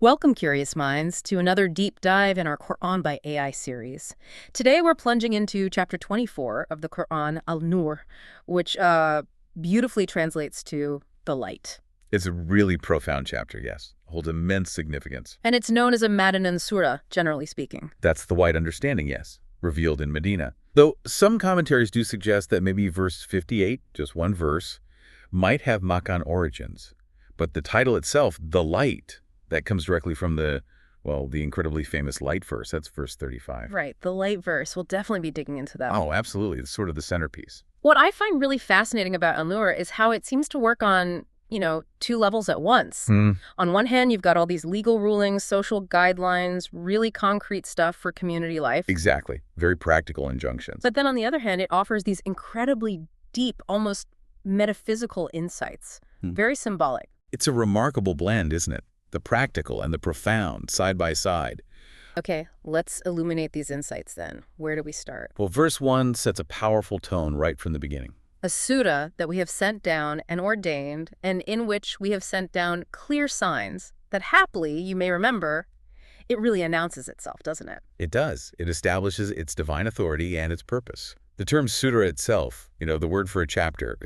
Welcome, curious minds, to another deep dive in our Quran by AI series. Today we're plunging into chapter 24 of the Quran, An-Nur, which beautifully translates to the light. It's a really profound chapter, yes. Holds immense significance. And it's known as a Madinan surah, generally speaking. That's the wide understanding, yes, revealed in Medina. Though some commentaries do suggest that maybe verse 58, just one verse, might have Makkan origins. But the title itself, the light, that comes directly from the incredibly famous light verse. That's verse 35. Right, the light verse. We'll definitely be digging into that. Oh, absolutely. It's sort of the centerpiece. What I find really fascinating about An-Nur is how it seems to work on, two levels at once. On one hand, you've got all these legal rulings, social guidelines, really concrete stuff for community life. Exactly. Very practical injunctions. But then on the other hand, it offers these incredibly deep, almost metaphysical insights. Very symbolic. It's a remarkable blend, isn't it? The practical and the profound, side by side. Okay, let's illuminate these insights then. Where do we start? Well, verse 1 sets a powerful tone right from the beginning. A surah that we have sent down and ordained, and in which we have sent down clear signs that happily, you may remember, it really announces itself, doesn't it? It does. It establishes its divine authority and its purpose. The term surah itself, the word for a chapter,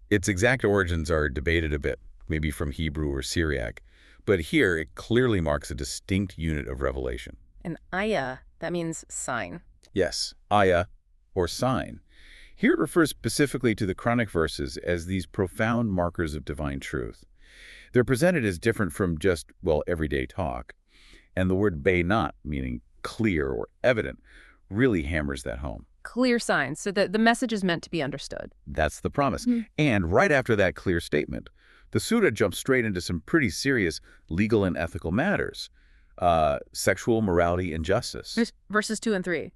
its exact origins are debated a bit, maybe from Hebrew or Syriac. But here, it clearly marks a distinct unit of revelation. An ayah, that means sign. Yes, ayah, or sign. Here it refers specifically to the Quranic verses as these profound markers of divine truth. They're presented as different from just, everyday talk. And the word bayinat, meaning clear or evident, really hammers that home. Clear signs, so that the message is meant to be understood. That's the promise. And right after that clear statement, the surah jumps straight into some pretty serious legal and ethical matters. Sexual morality and justice. Verses 2 and 3.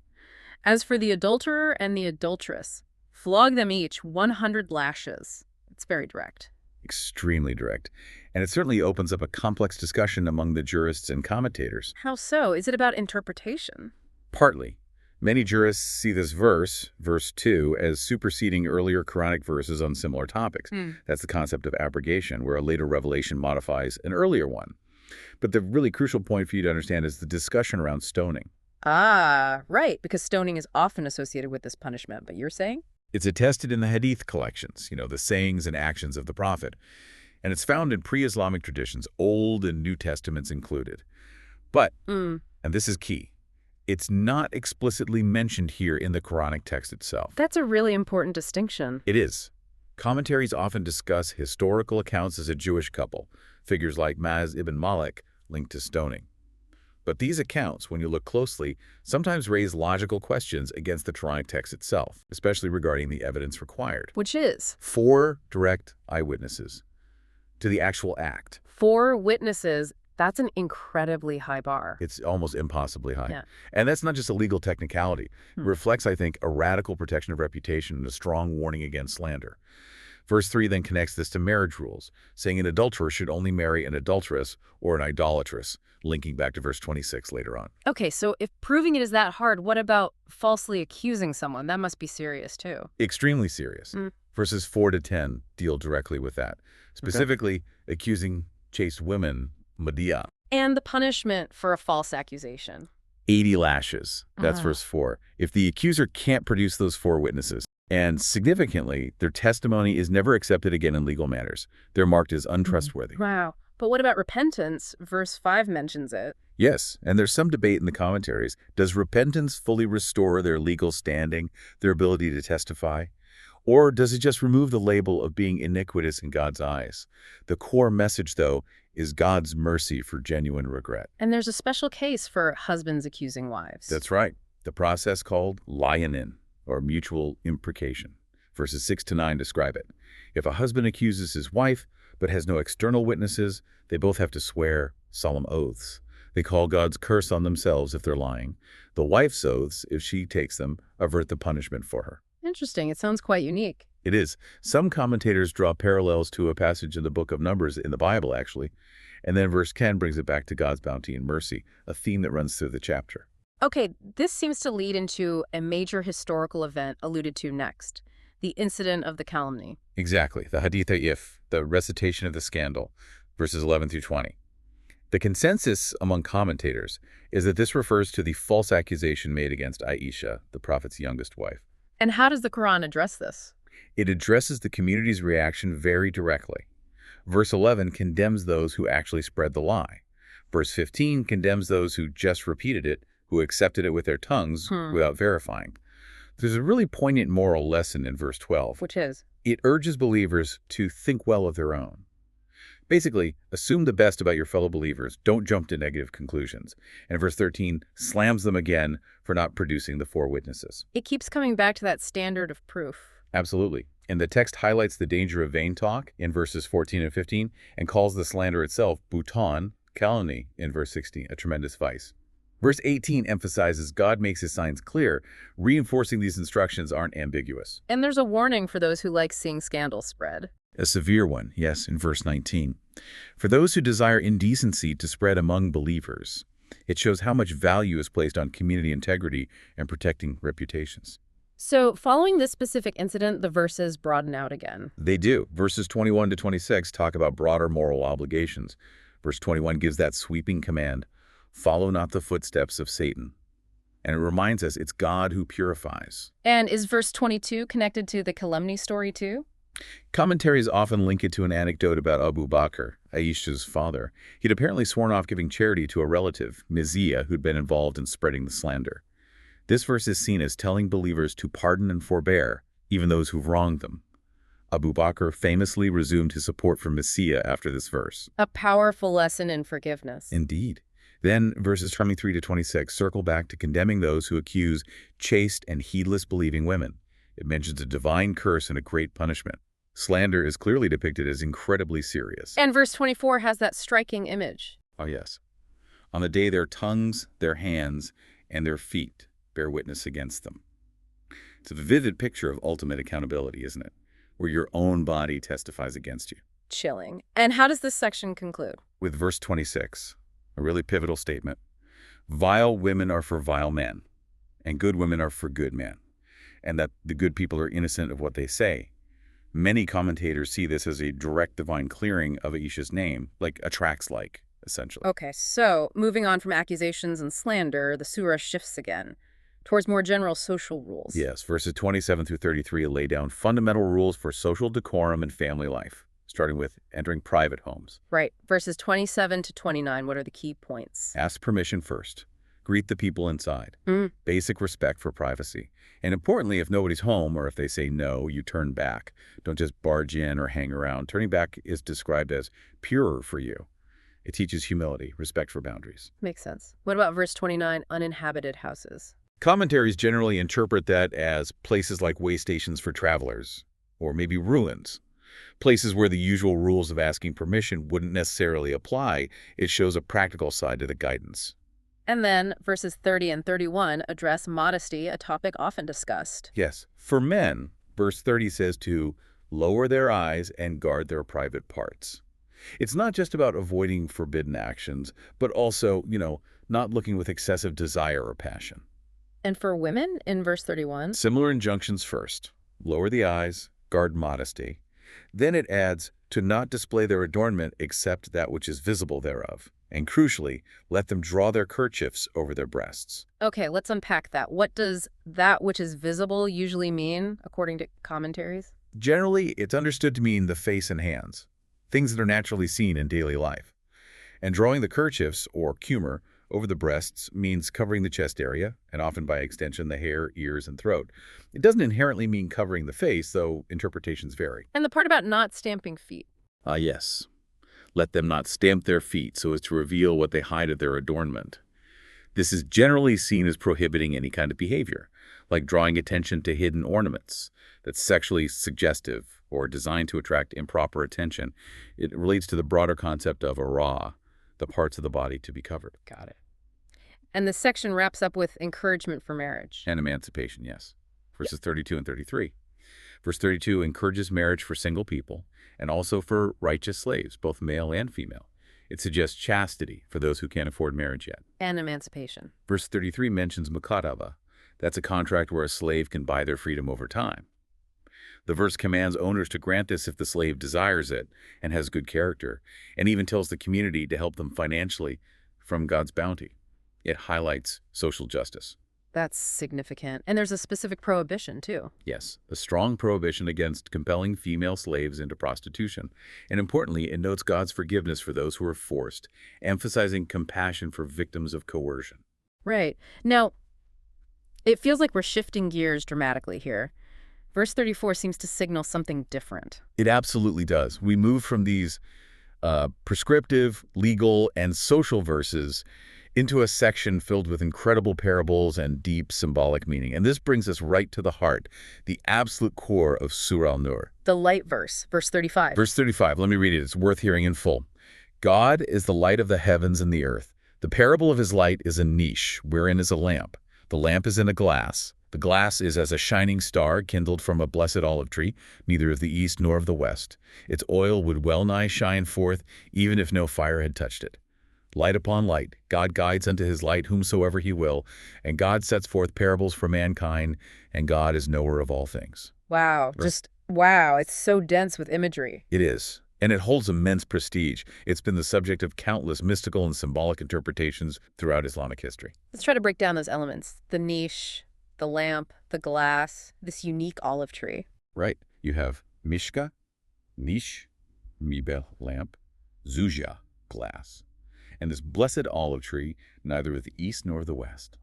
As for the adulterer and the adulteress, flog them each 100 lashes. It's very direct. Extremely direct. And it certainly opens up a complex discussion among the jurists and commentators. How so? Is it about interpretation? Partly. Many jurists see this verse 2, as superseding earlier Quranic verses on similar topics. That's the concept of abrogation, where a later revelation modifies an earlier one. But the really crucial point for you to understand is the discussion around stoning. Ah, right, because stoning is often associated with this punishment. But you're saying? It's attested in the Hadith collections, the sayings and actions of the Prophet. And it's found in pre-Islamic traditions, Old and New Testaments included. But, and this is key, it's not explicitly mentioned here in the Quranic text itself. That's a really important distinction. It is. Commentaries often discuss historical accounts as a Jewish couple, figures like Maz ibn Malik linked to stoning. But these accounts, when you look closely, sometimes raise logical questions against the Quranic text itself, especially regarding the evidence required. Which is? 4 direct eyewitnesses to the actual act. 4 witnesses. That's an incredibly high bar. It's almost impossibly high. Yeah. And that's not just a legal technicality. It reflects, I think, a radical protection of reputation and a strong warning against slander. Verse 3 then connects this to marriage rules, saying an adulterer should only marry an adulteress or an idolatress, linking back to verse 26 later on. Okay, so if proving it is that hard, what about falsely accusing someone? That must be serious, too. Extremely serious. Verses 4 to 10 deal directly with that, specifically accusing chaste women, Medea. And the punishment for a false accusation. 80 lashes. That's verse 4. If the accuser can't produce those 4 witnesses, and significantly, their testimony is never accepted again in legal matters. They're marked as untrustworthy. Wow. But what about repentance? Verse 5 mentions it. Yes, and there's some debate in the commentaries. Does repentance fully restore their legal standing, their ability to testify? Or does it just remove the label of being iniquitous in God's eyes? The core message, though, is God's mercy for genuine regret. And there's a special case for husbands accusing wives. That's right. The process called lionin, or mutual imprecation. Verses 6 to 9 describe it. If a husband accuses his wife, but has no external witnesses, they both have to swear solemn oaths. They call God's curse on themselves if they're lying. The wife's oaths, if she takes them, avert the punishment for her. Interesting. It sounds quite unique. It is. Some commentators draw parallels to a passage in the book of Numbers in the Bible, actually. And then verse 10 brings it back to God's bounty and mercy, a theme that runs through the chapter. Okay, this seems to lead into a major historical event alluded to next, the incident of the calumny. Exactly. The Hadith If, the recitation of the scandal, verses 11 through 20. The consensus among commentators is that this refers to the false accusation made against Aisha, the Prophet's youngest wife. And how does the Quran address this? It addresses the community's reaction very directly. Verse 11 condemns those who actually spread the lie. Verse 15 condemns those who just repeated it, who accepted it with their tongues without verifying. There's a really poignant moral lesson in verse 12. Which is? It urges believers to think well of their own. Basically, assume the best about your fellow believers. Don't jump to negative conclusions. And verse 13 slams them again for not producing the 4 witnesses. It keeps coming back to that standard of proof. Absolutely. And the text highlights the danger of vain talk in verses 14 and 15 and calls the slander itself buhtan, calumny, in verse 16, a tremendous vice. Verse 18 emphasizes God makes his signs clear, reinforcing these instructions aren't ambiguous. And there's a warning for those who like seeing scandal spread. A severe one, yes, in verse 19. For those who desire indecency to spread among believers, it shows how much value is placed on community integrity and protecting reputations. So, following this specific incident, the verses broaden out again. They do. Verses 21 to 26 talk about broader moral obligations. Verse 21 gives that sweeping command, follow not the footsteps of Satan. And it reminds us it's God who purifies. And is verse 22 connected to the calumny story too? Commentaries often link it to an anecdote about Abu Bakr, Aisha's father. He'd apparently sworn off giving charity to a relative, Mizia, who'd been involved in spreading the slander. This verse is seen as telling believers to pardon and forbear, even those who've wronged them. Abu Bakr famously resumed his support for Mizia after this verse. A powerful lesson in forgiveness. Indeed. Then verses 23 to 26 circle back to condemning those who accuse chaste and heedless believing women. It mentions a divine curse and a great punishment. Slander is clearly depicted as incredibly serious. And verse 24 has that striking image. Oh, yes. On the day their tongues, their hands, and their feet bear witness against them. It's a vivid picture of ultimate accountability, isn't it? Where your own body testifies against you. Chilling. And how does this section conclude? With verse 26, a really pivotal statement. Vile women are for vile men, and good women are for good men, and that the good people are innocent of what they say. Many commentators see this as a direct divine clearing of Aisha's name, like a Trax-like, essentially. Okay, so moving on from accusations and slander, the surah shifts again towards more general social rules. Yes, verses 27 through 33 lay down fundamental rules for social decorum and family life, starting with entering private homes. Right. Verses 27 to 29, what are the key points? Ask permission first. Greet the people inside. Basic respect for privacy. And importantly, if nobody's home or if they say no, you turn back. Don't just barge in or hang around. Turning back is described as purer for you. It teaches humility, respect for boundaries. Makes sense. What about verse 29, uninhabited houses? Commentaries generally interpret that as places like way stations for travelers, or maybe ruins. Places where the usual rules of asking permission wouldn't necessarily apply. It shows a practical side to the guidance. And then verses 30 and 31 address modesty, a topic often discussed. Yes. For men, verse 30 says to lower their eyes and guard their private parts. It's not just about avoiding forbidden actions, but also, not looking with excessive desire or passion. And for women, in verse 31? Similar injunctions first. Lower the eyes, guard modesty. Then it adds to not display their adornment except that which is visible thereof. And crucially, let them draw their kerchiefs over their breasts. Okay, let's unpack that. What does that which is visible usually mean, according to commentaries? Generally, it's understood to mean the face and hands, things that are naturally seen in daily life. And drawing the kerchiefs, or kumar, over the breasts means covering the chest area, and often by extension the hair, ears, and throat. It doesn't inherently mean covering the face, though interpretations vary. And the part about not stamping feet. Yes. Let them not stamp their feet so as to reveal what they hide of their adornment. This is generally seen as prohibiting any kind of behavior, like drawing attention to hidden ornaments that's sexually suggestive or designed to attract improper attention. It relates to the broader concept of ara, the parts of the body to be covered. Got it. And the section wraps up with encouragement for marriage. And emancipation, yes. Verses 32 and 33. Verse 32 encourages marriage for single people and also for righteous slaves, both male and female. It suggests chastity for those who can't afford marriage yet. And emancipation. Verse 33 mentions mukataba. That's a contract where a slave can buy their freedom over time. The verse commands owners to grant this if the slave desires it and has good character, and even tells the community to help them financially from God's bounty. It highlights social justice. That's significant. And there's a specific prohibition, too. Yes, a strong prohibition against compelling female slaves into prostitution. And importantly, it notes God's forgiveness for those who are forced, emphasizing compassion for victims of coercion. Right. Now, it feels like we're shifting gears dramatically here. Verse 34 seems to signal something different. It absolutely does. We move from these prescriptive, legal, and social verses into a section filled with incredible parables and deep symbolic meaning. And this brings us right to the heart, the absolute core of Surah An-Nur. The light verse, verse 35. Verse 35, let me read it. It's worth hearing in full. God is the light of the heavens and the earth. The parable of his light is a niche, wherein is a lamp. The lamp is in a glass. The glass is as a shining star kindled from a blessed olive tree, neither of the east nor of the west. Its oil would well nigh shine forth, even if no fire had touched it. Light upon light, God guides unto his light whomsoever he will, and God sets forth parables for mankind, and God is knower of all things. Wow, wow, it's so dense with imagery. It is, and it holds immense prestige. It's been the subject of countless mystical and symbolic interpretations throughout Islamic history. Let's try to break down those elements. The niche, the lamp, the glass, this unique olive tree. Right. You have mishka, niche, mibel, lamp, zujah, glass, and this blessed olive tree, neither of the east nor of the west.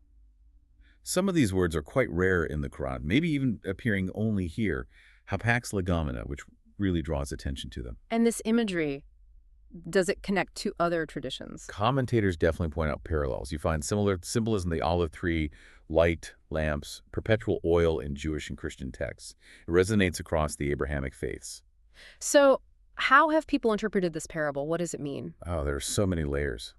Some of these words are quite rare in the Quran, maybe even appearing only here. Hapax legomena, which really draws attention to them. And this imagery, does it connect to other traditions? Commentators definitely point out parallels. You find similar symbolism in the olive tree, light, lamps, perpetual oil in Jewish and Christian texts. It resonates across the Abrahamic faiths. So, how have people interpreted this parable? What does it mean? Oh, there are so many layers.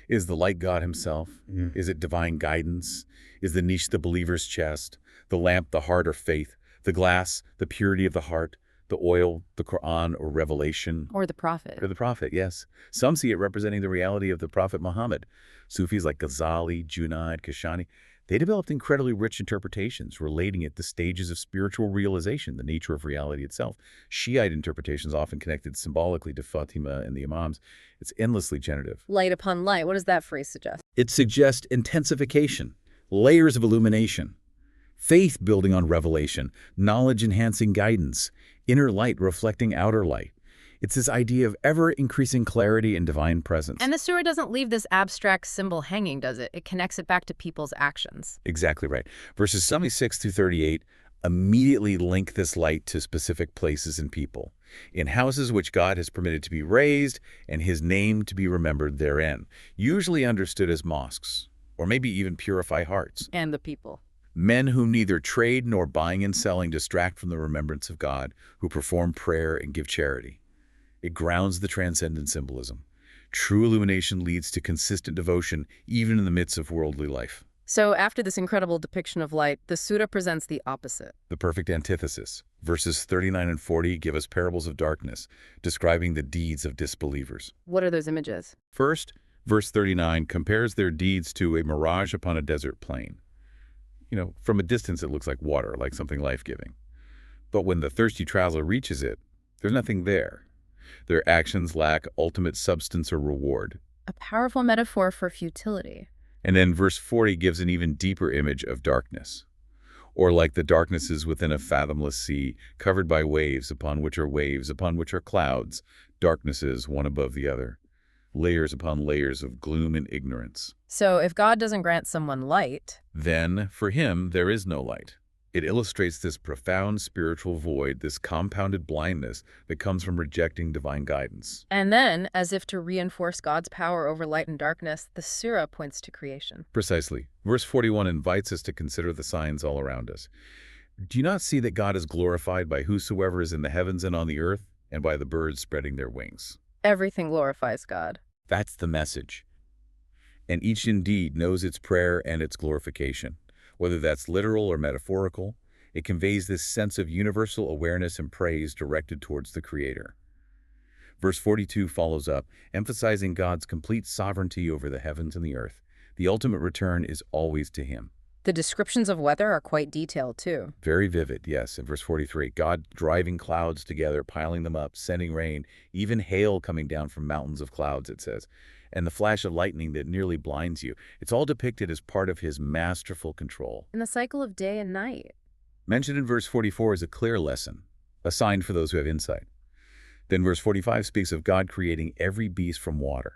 Is the light God himself? Is it divine guidance? Is the niche the believer's chest? The lamp, the heart or faith? The glass, the purity of the heart? The oil, the Quran or revelation? Or the prophet? Or the prophet, yes. Some see it representing the reality of the Prophet Muhammad. Sufis like Ghazali, Junaid, Kashani, they developed incredibly rich interpretations, relating it to stages of spiritual realization, the nature of reality itself. Shiite interpretations often connected symbolically to Fatima and the Imams. It's endlessly generative. Light upon light. What does that phrase suggest? It suggests intensification, layers of illumination, faith building on revelation, knowledge enhancing guidance, inner light reflecting outer light. It's this idea of ever-increasing clarity and divine presence. And the surah doesn't leave this abstract symbol hanging, does it? It connects it back to people's actions. Exactly right. Verses 76 through 38 immediately link this light to specific places and people, in houses which God has permitted to be raised and his name to be remembered therein, usually understood as mosques, or maybe even purify hearts. And the people. Men who neither trade nor buying and selling distract from the remembrance of God, who perform prayer and give charity. It grounds the transcendent symbolism. True illumination leads to consistent devotion, even in the midst of worldly life. So after this incredible depiction of light, the surah presents the opposite. The perfect antithesis. Verses 39 and 40 give us parables of darkness, describing the deeds of disbelievers. What are those images? First, verse 39 compares their deeds to a mirage upon a desert plain. From a distance it looks like water, like something life-giving. But when the thirsty traveler reaches it, there's nothing there. Their actions lack ultimate substance or reward. A powerful metaphor for futility. And then verse 40 gives an even deeper image of darkness. Or like the darknesses within a fathomless sea, covered by waves, upon which are clouds, darknesses one above the other. Layers upon layers of gloom and ignorance. So if God doesn't grant someone light, then for him there is no light. It illustrates this profound spiritual void, this compounded blindness that comes from rejecting divine guidance. And then, as if to reinforce God's power over light and darkness, the surah points to creation. Precisely. Verse 41 invites us to consider the signs all around us. Do you not see that God is glorified by whosoever is in the heavens and on the earth, and by the birds spreading their wings? Everything glorifies God. That's the message. And each indeed knows its prayer and its glorification. Whether that's literal or metaphorical, it conveys this sense of universal awareness and praise directed towards the Creator. Verse 42 follows up, emphasizing God's complete sovereignty over the heavens and the earth. The ultimate return is always to him. The descriptions of weather are quite detailed, too. Very vivid, yes. In verse 43, God driving clouds together, piling them up, sending rain, even hail coming down from mountains of clouds, it says, and the flash of lightning that nearly blinds you. It's all depicted as part of his masterful control. And the cycle of day and night. Mentioned in verse 44 is a clear lesson, a sign for those who have insight. Then verse 45 speaks of God creating every beast from water.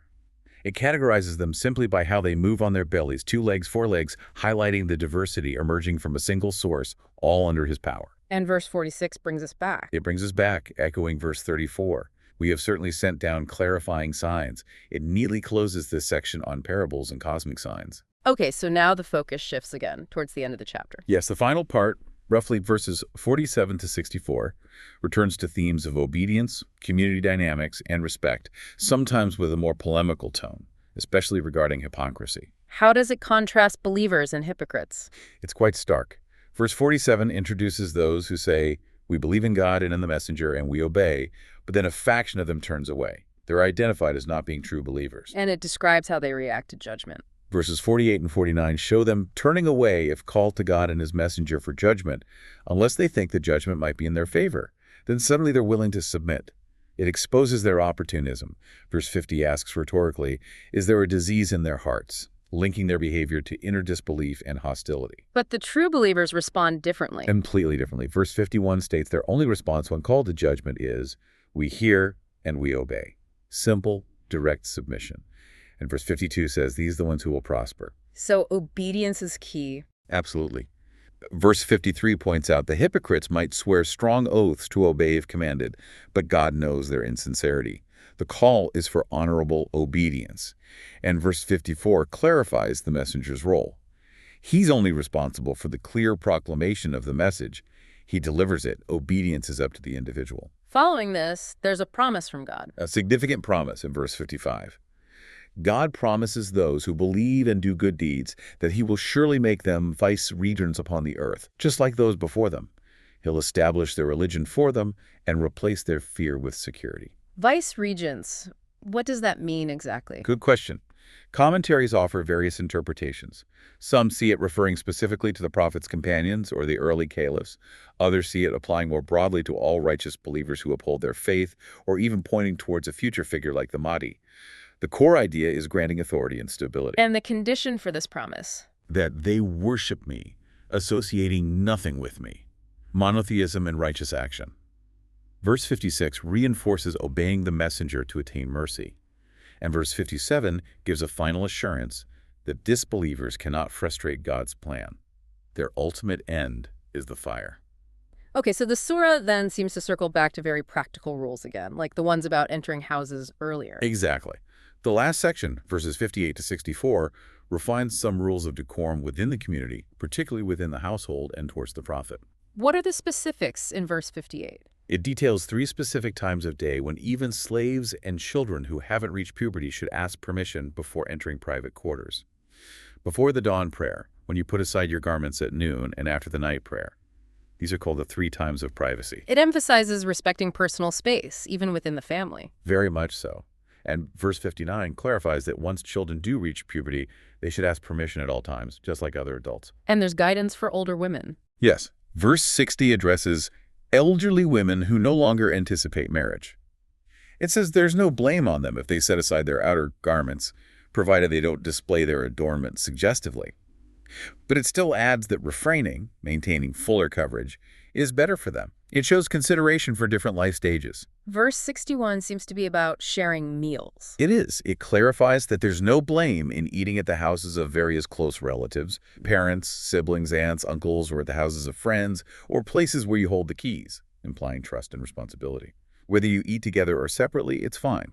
It categorizes them simply by how they move on their bellies, 2 legs, 4 legs, highlighting the diversity emerging from a single source, all under his power. And verse 46 brings us back. It brings us back, echoing verse 34. We have certainly sent down clarifying signs. It neatly closes this section on parables and cosmic signs. Okay, so now the focus shifts again towards the end of the chapter. Yes, the final part, roughly verses 47 to 64, returns to themes of obedience, community dynamics, and respect, sometimes with a more polemical tone, especially regarding hypocrisy. How does it contrast believers and hypocrites? It's quite stark. Verse 47 introduces those who say, "We believe in God and in the messenger, and we obey," but then a faction of them turns away. They're identified as not being true believers. And it describes how they react to judgment. Verses 48 and 49 show them turning away if called to God and his messenger for judgment, unless they think the judgment might be in their favor. Then suddenly they're willing to submit. It exposes their opportunism. Verse 50 asks rhetorically, is there a disease in their hearts, linking their behavior to inner disbelief and hostility? But the true believers respond differently. Completely differently. Verse 51 states their only response when called to judgment is, we hear and we obey. Simple, direct submission. And verse 52 says, these are the ones who will prosper. So obedience is key. Absolutely. Verse 53 points out the hypocrites might swear strong oaths to obey if commanded, but God knows their insincerity. The call is for honorable obedience. And verse 54 clarifies the messenger's role. He's only responsible for the clear proclamation of the message. He delivers it. Obedience is up to the individual. Following this, there's a promise from God. A significant promise in verse 55. God promises those who believe and do good deeds that he will surely make them vice-regents upon the earth, just like those before them. He'll establish their religion for them and replace their fear with security. Vice-regents, what does that mean exactly? Good question. Commentaries offer various interpretations. Some see it referring specifically to the prophet's companions or the early caliphs. Others see it applying more broadly to all righteous believers who uphold their faith, or even pointing towards a future figure like the Mahdi. The core idea is granting authority and stability. And the condition for this promise? That they worship me, associating nothing with me. Monotheism and righteous action. Verse 56 reinforces obeying the messenger to attain mercy. And verse 57 gives a final assurance that disbelievers cannot frustrate God's plan. Their ultimate end is the fire. Okay, so the surah then seems to circle back to very practical rules again, like the ones about entering houses earlier. Exactly. The last section, verses 58 to 64, refines some rules of decorum within the community, particularly within the household and towards the prophet. What are the specifics in verse 58? It details 3 specific times of day when even slaves and children who haven't reached puberty should ask permission before entering private quarters. Before the dawn prayer, when you put aside your garments at noon, and after the night prayer. These are called the 3 times of privacy. It emphasizes respecting personal space, even within the family. Very much so. And verse 59 clarifies that once children do reach puberty, they should ask permission at all times, just like other adults. And there's guidance for older women. Yes. Verse 60 addresses elderly women who no longer anticipate marriage. It says there's no blame on them if they set aside their outer garments, provided they don't display their adornment suggestively. But it still adds that refraining, maintaining fuller coverage, is better for them. It shows consideration for different life stages. Verse 61 seems to be about sharing meals. It is. It clarifies that there's no blame in eating at the houses of various close relatives, parents, siblings, aunts, uncles, or at the houses of friends, or places where you hold the keys, implying trust and responsibility. Whether you eat together or separately, it's fine.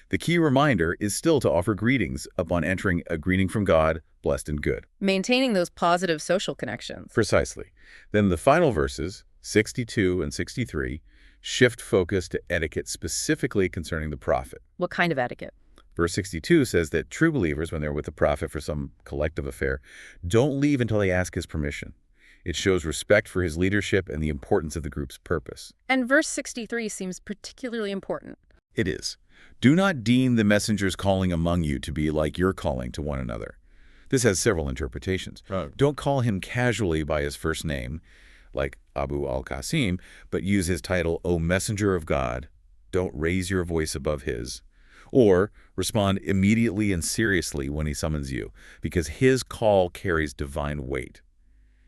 The key reminder is still to offer greetings upon entering a greeting from God, blessed and good. Maintaining those positive social connections. Precisely. Then the final verses, 62 and 63, shift focus to etiquette specifically concerning the prophet. What kind of etiquette? Verse 62 says that true believers, when they're with the prophet for some collective affair, don't leave until they ask his permission. It shows respect for his leadership and the importance of the group's purpose. And verse 63 seems particularly important. It is. Do not deem the messenger's calling among you to be like your calling to one another. This has several interpretations. Right. Don't call him casually by his first name, like Abu al-Qasim, but use his title, O Messenger of God. Don't raise your voice above his. Or respond immediately and seriously when he summons you, because his call carries divine weight.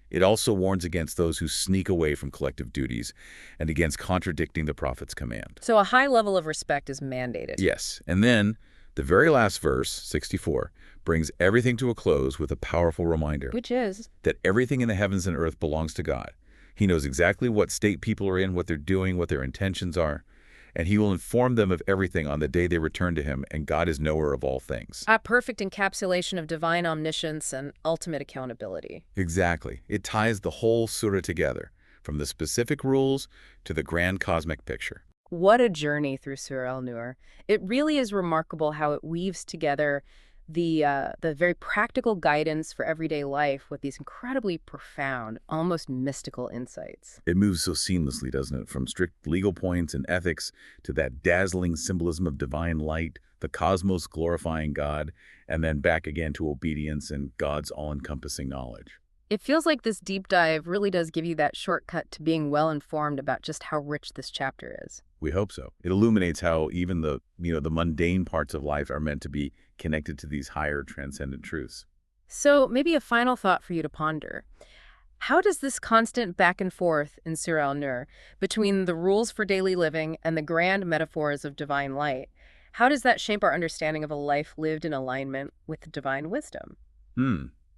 It also warns against those who sneak away from collective duties and against contradicting the prophet's command. So a high level of respect is mandated. Yes, and then the very last verse, 64, brings everything to a close with a powerful reminder Which is? that everything in the heavens and earth belongs to God. He knows exactly what state people are in, what they're doing, what their intentions are, and he will inform them of everything on the day they return to him, and God is knower of all things. A perfect encapsulation of divine omniscience and ultimate accountability. Exactly. It ties the whole surah together, from the specific rules to the grand cosmic picture. What a journey through Surah An-Nur. It really is remarkable how it weaves together the very practical guidance for everyday life with these incredibly profound, almost mystical insights. It moves so seamlessly, doesn't it? From strict legal points and ethics to that dazzling symbolism of divine light, the cosmos glorifying God, and then back again to obedience and God's all-encompassing knowledge. It feels like this deep dive really does give you that shortcut to being well-informed about just how rich this chapter is. We hope so. It illuminates how even the mundane parts of life are meant to be connected to these higher transcendent truths. So maybe a final thought for you to ponder. How does this constant back and forth in Surah An-Nur between the rules for daily living and the grand metaphors of divine light, how does that shape our understanding of a life lived in alignment with divine wisdom?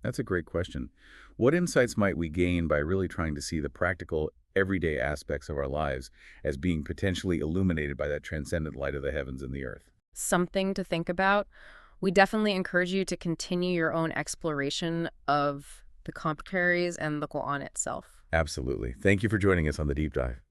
That's a great question. What insights might we gain by really trying to see the practical, everyday aspects of our lives as being potentially illuminated by that transcendent light of the heavens and the earth? Something to think about. We definitely encourage you to continue your own exploration of the commentaries and the Quran itself. Absolutely. Thank you for joining us on the Deep Dive.